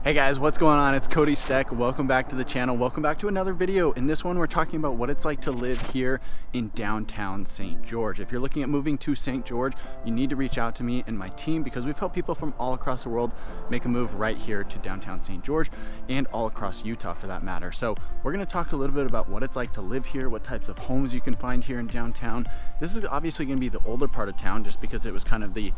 Hey guys, what's going on? It's Cody Steck. Welcome back to the channel. Welcome back to another video. In this one, we're talking about what it's like to live here in downtown St. George. If you're looking at moving to St. George, you need to reach out to me and my team because we've helped people from all across the world make a move right here to downtown St. George and all across Utah for that matter. So we're going to talk a little bit about what it's like to live here, what types of homes you can find here in downtown. This is obviously going to be the older part of town just because it was kind of the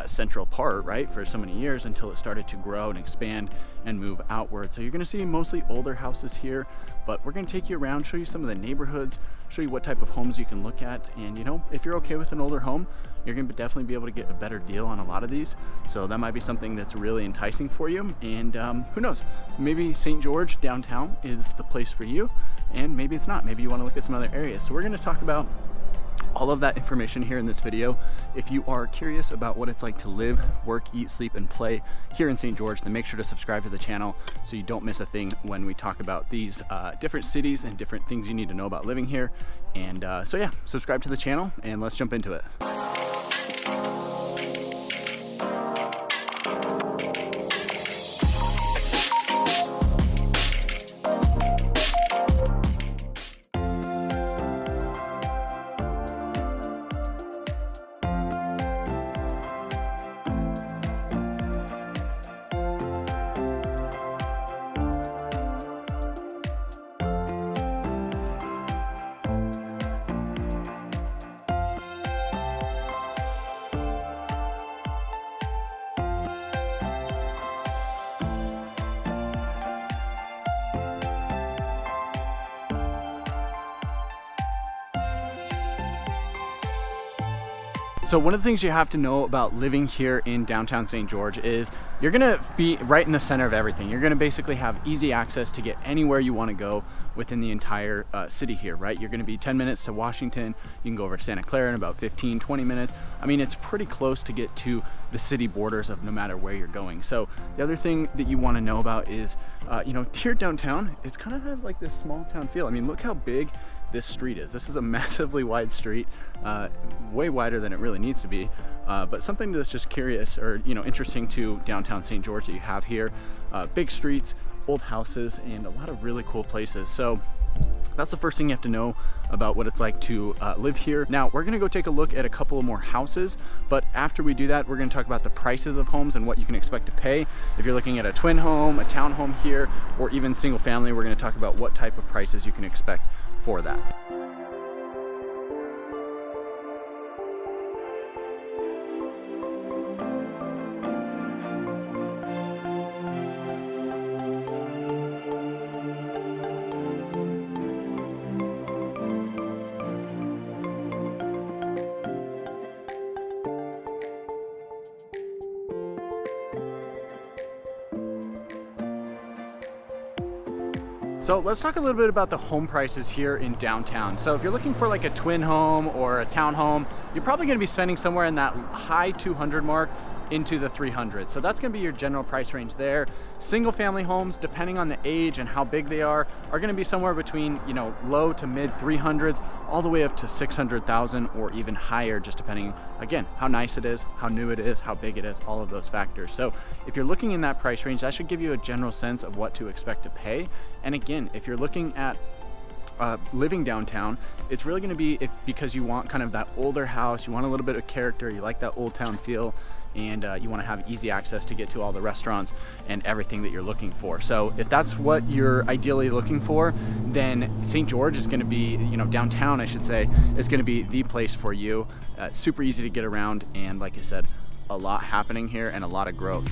central part, right, for so many years until it started to grow and expand and move outward. So you're going to see mostly older houses here, but we're going to take you around, show you some of the neighborhoods, show you what type of homes you can look at. And you know, if you're okay with an older home, you're going to definitely be able to get a better deal on a lot of these. So that might be something that's really enticing for you. And who knows, maybe St. George downtown is the place for you, and maybe it's not. Maybe you want to look at some other areas. So we're going to talk about all of that information here in this video. If you are curious about what it's like to live, work, eat, sleep, and play here in St. George, then make sure to subscribe to the channel so you don't miss a thing when we talk about these different cities and different things you need to know about living here. And so yeah, subscribe to the channel and let's jump into it. So one of the things you have to know about living here in downtown St. George is you're gonna be right in the center of everything. You're gonna basically have easy access to get anywhere you wanna go within the entire city here, right? You're gonna be 10 minutes to Washington. You can go over to Santa Clara in about 15, 20 minutes. I mean, it's pretty close to get to the city borders of no matter where you're going. So the other thing that you wanna know about is, you know, here downtown, it's kind of has like this small town feel. I mean, look how big this street is. This is a massively wide street, way wider than it really needs to be, but something that's just curious or, you know, interesting to downtown St. George that you have here. Big streets, old houses, and a lot of really cool places. So that's the first thing you have to know about what it's like to live here. Now we're gonna go take a look at a couple of more houses, but after we do that, we're gonna talk about the prices of homes and what you can expect to pay. If you're looking at a twin home, a townhome here, or even single family, we're gonna talk about what type of prices you can expect for that. So let's talk a little bit about the home prices here in downtown. So if you're looking for like a twin home or a townhome, you're probably gonna be spending somewhere in that high 200 mark into the 300s. So that's gonna be your general price range there. Single family homes, depending on the age and how big they are gonna be somewhere between, you know, low to mid 300s, all the way up to 600,000 or even higher, just depending, again, how nice it is, how new it is, how big it is, all of those factors. So if you're looking in that price range, that should give you a general sense of what to expect to pay. And again, if you're looking at living downtown, it's really going to be because you want kind of that older house, you want a little bit of character, you like that old town feel, and you want to have easy access to get to all the restaurants and everything that you're looking for. So if that's what you're ideally looking for, then St. George is going to be, you know, downtown I should say, is going to be the place for you. Super easy to get around, and like I said, a lot happening here and a lot of growth.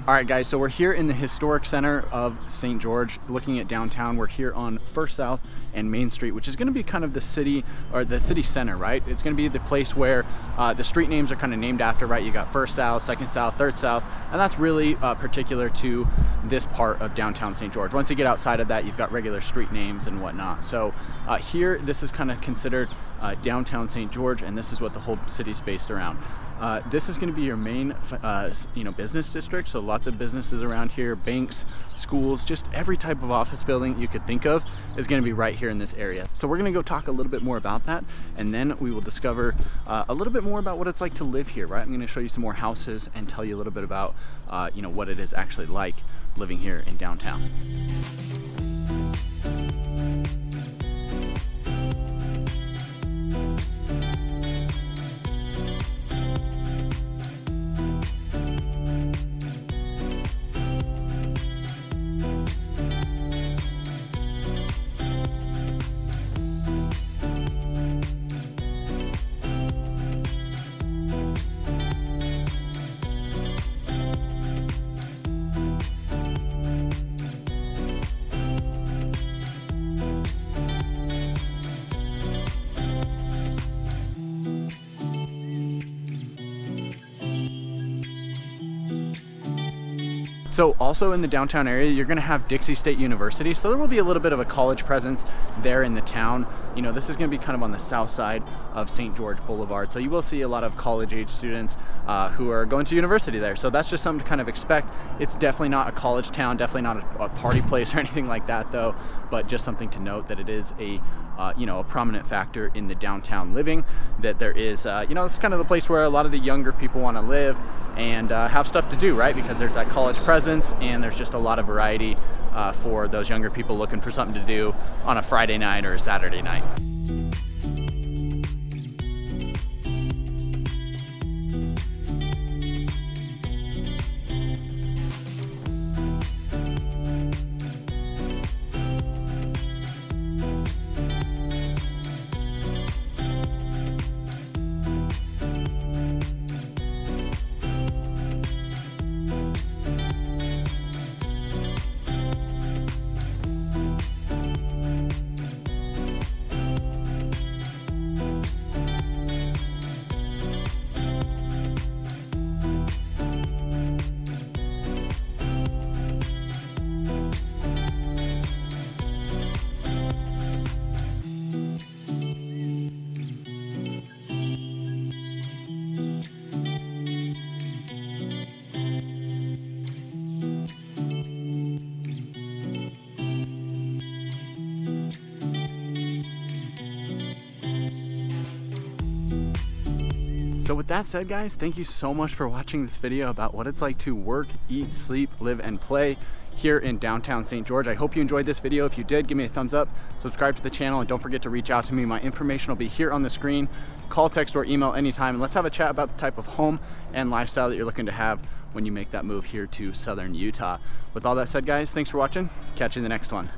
All right, guys, so we're here in the historic center of St. George, looking at downtown. We're here on First South and Main Street, which is going to be kind of the city, or the city center, right? It's going to be the place where the street names are kind of named after, right? You got First South, Second South, Third South, and that's really particular to this part of downtown St. George. Once you get outside of that, you've got regular street names and whatnot. So here, this is kind of considered downtown St. George, and this is what the whole city's based around. This is going to be your main, business district. So lots of businesses around here, banks, schools, just every type of office building you could think of is going to be right here in this area. So we're going to go talk a little bit more about that, and then we will discover a little bit more about what it's like to live here, right? I'm going to show you some more houses and tell you a little bit about, what it is actually like living here in downtown. So also in the downtown area, you're gonna have Dixie State University. So there will be a little bit of a college presence there in the town. This is gonna be kind of on the south side of St. George Boulevard. So you will see a lot of college age students who are going to university there. So that's just something to kind of expect. It's definitely not a college town, definitely not a party place or anything like that though, but just something to note that it is a prominent factor in the downtown living, that there is, it's kind of the place where a lot of the younger people want to live and have stuff to do, right? Because there's that college presence and there's just a lot of variety for those younger people looking for something to do on a Friday night or a Saturday night. So with that said, guys, thank you so much for watching this video about what it's like to work, eat, sleep, live, and play here in downtown St. George. I hope you enjoyed this video. If you did, give me a thumbs up, subscribe to the channel, and don't forget to reach out to me. My information will be here on the screen. Call, text, or email anytime, and let's have a chat about the type of home and lifestyle that you're looking to have when you make that move here to Southern Utah. With all that said, guys, thanks for watching. Catch you in the next one.